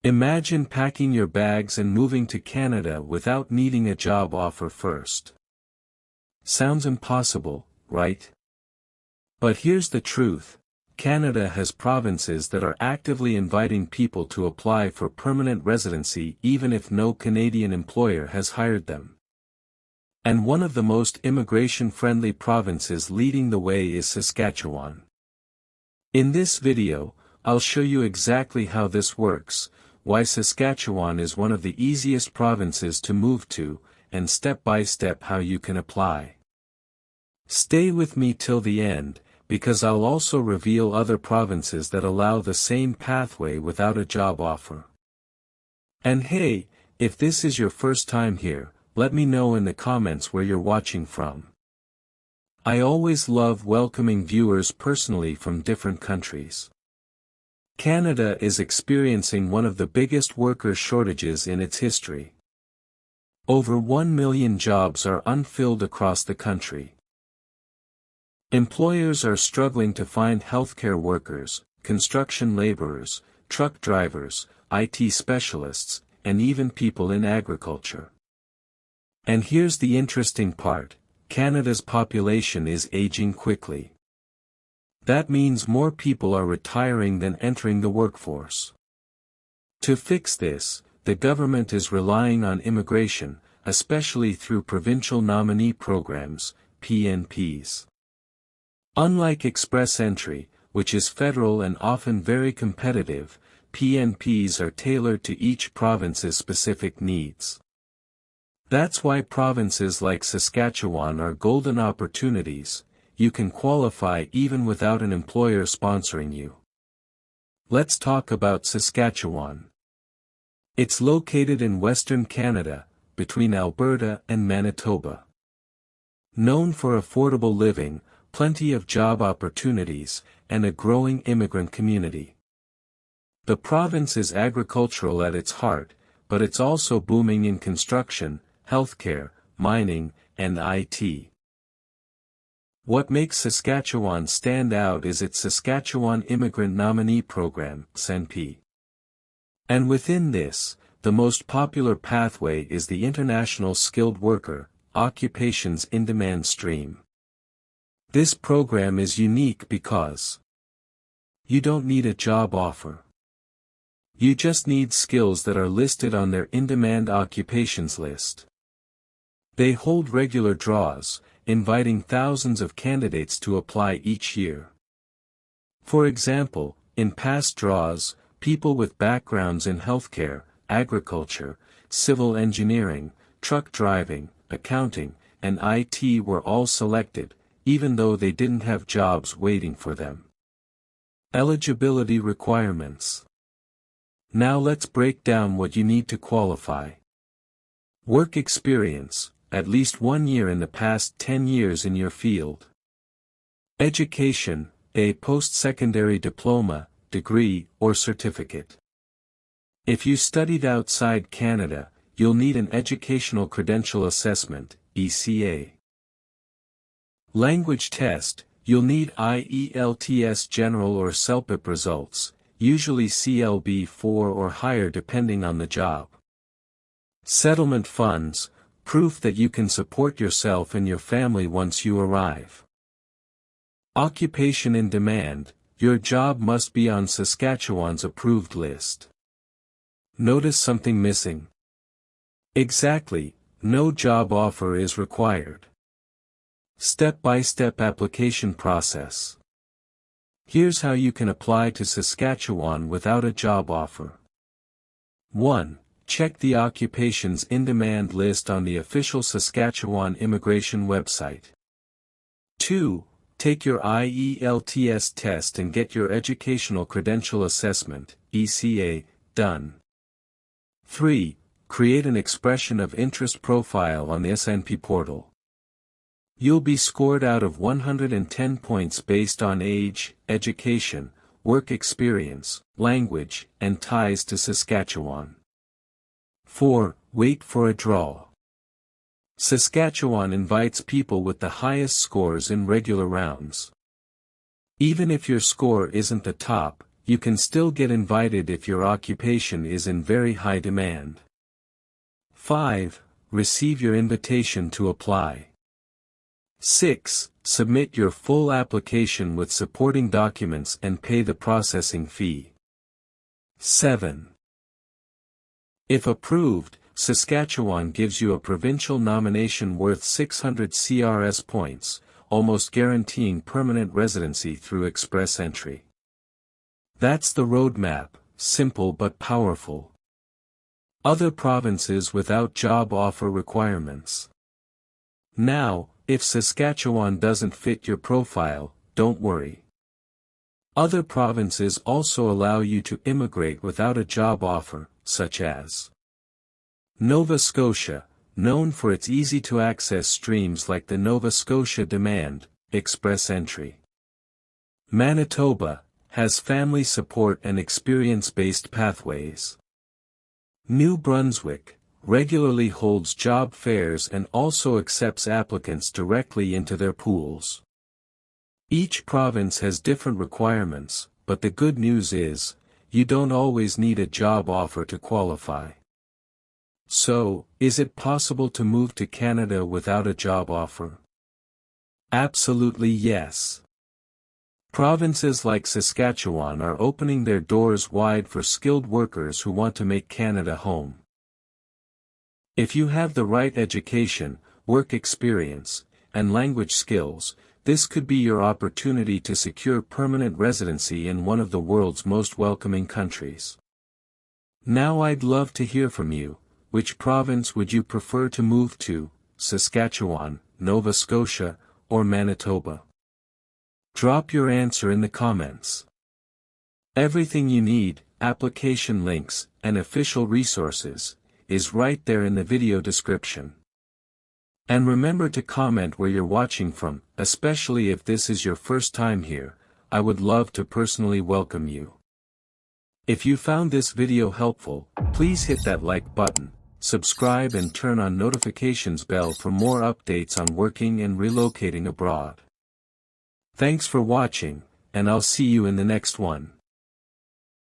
Imagine packing your bags and moving to Canada without needing a job offer first. Sounds impossible, right? But here's the truth. Canada has provinces that are actively inviting people to apply for permanent residency even if no Canadian employer has hired them. And one of the most immigration-friendly provinces leading the way is Saskatchewan. In this video, I'll show you exactly how this works, why Saskatchewan is one of the easiest provinces to move to, and step-by-step how you can apply. Stay with me till the end, because I'll also reveal other provinces that allow the same pathway without a job offer. And hey, if this is your first time here, let me know in the comments where you're watching from. I always love welcoming viewers personally from different countries. Canada is experiencing one of the biggest worker shortages in its history. Over 1 million jobs are unfilled across the country. Employers are struggling to find healthcare workers, construction laborers, truck drivers, IT specialists, and even people in agriculture. And here's the interesting part, Canada's population is aging quickly. That means more people are retiring than entering the workforce. To fix this, the government is relying on immigration, especially through provincial nominee programs, PNPs. Unlike express entry, which is federal and often very competitive, PNPs are tailored to each province's specific needs. That's why provinces like Saskatchewan are golden opportunities. You can qualify even without an employer sponsoring you. Let's talk about Saskatchewan. It's located in Western Canada, between Alberta and Manitoba. Known for affordable living, plenty of job opportunities, and a growing immigrant community. The province is agricultural at its heart, but it's also booming in construction, healthcare, mining, and IT. What makes Saskatchewan stand out is its Saskatchewan Immigrant Nominee Program, SNP. And within this, the most popular pathway is the International Skilled Worker, Occupations in Demand stream. This program is unique because you don't need a job offer. You just need skills that are listed on their in-demand occupations list. They hold regular draws, inviting thousands of candidates to apply each year. For example, in past draws, people with backgrounds in healthcare, agriculture, civil engineering, truck driving, accounting, and IT were all selected, even though they didn't have jobs waiting for them. Eligibility requirements. Now let's break down what you need to qualify. Work experience. At least 1 year in the past 10 years in your field. Education, a post-secondary diploma, degree, or certificate. If you studied outside Canada, you'll need an Educational Credential Assessment, ECA. Language test, you'll need IELTS General or CELPIP results, usually CLB 4 or higher depending on the job. Settlement funds, proof that you can support yourself and your family once you arrive. Occupation in demand, your job must be on Saskatchewan's approved list. Notice something missing? Exactly, no job offer is required. Step-by-step application process. Here's how you can apply to Saskatchewan without a job offer. 1. Check the occupations in demand list on the official Saskatchewan immigration website. 2. Take your IELTS test and get your Educational Credential Assessment, ECA, done. 3. Create an expression of interest profile on the SNP portal. You'll be scored out of 110 points based on age, education, work experience, language, and ties to Saskatchewan. 4. Wait for a draw. Saskatchewan invites people with the highest scores in regular rounds. Even if your score isn't the top, you can still get invited if your occupation is in very high demand. 5. Receive your invitation to apply. 6. Submit your full application with supporting documents and pay the processing fee. 7. If approved, Saskatchewan gives you a provincial nomination worth 600 CRS points, almost guaranteeing permanent residency through express entry. That's the roadmap, simple but powerful. Other provinces without job offer requirements. Now, if Saskatchewan doesn't fit your profile, don't worry. Other provinces also allow you to immigrate without a job offer, such as Nova Scotia, known for its easy-to-access streams like the Nova Scotia Demand, Express Entry. Manitoba, has family support and experience-based pathways. New Brunswick, regularly holds job fairs and also accepts applicants directly into their pools. Each province has different requirements, but the good news is, you don't always need a job offer to qualify. So, is it possible to move to Canada without a job offer? Absolutely yes. Provinces like Saskatchewan are opening their doors wide for skilled workers who want to make Canada home. If you have the right education, work experience, and language skills, this could be your opportunity to secure permanent residency in one of the world's most welcoming countries. Now I'd love to hear from you. Which province would you prefer to move to, Saskatchewan, Nova Scotia, or Manitoba? Drop your answer in the comments. Everything you need, application links, and official resources, is right there in the video description. And remember to comment where you're watching from, especially if this is your first time here. I would love to personally welcome you. If you found this video helpful, please hit that like button, subscribe and turn on notifications bell for more updates on working and relocating abroad. Thanks for watching, and I'll see you in the next one.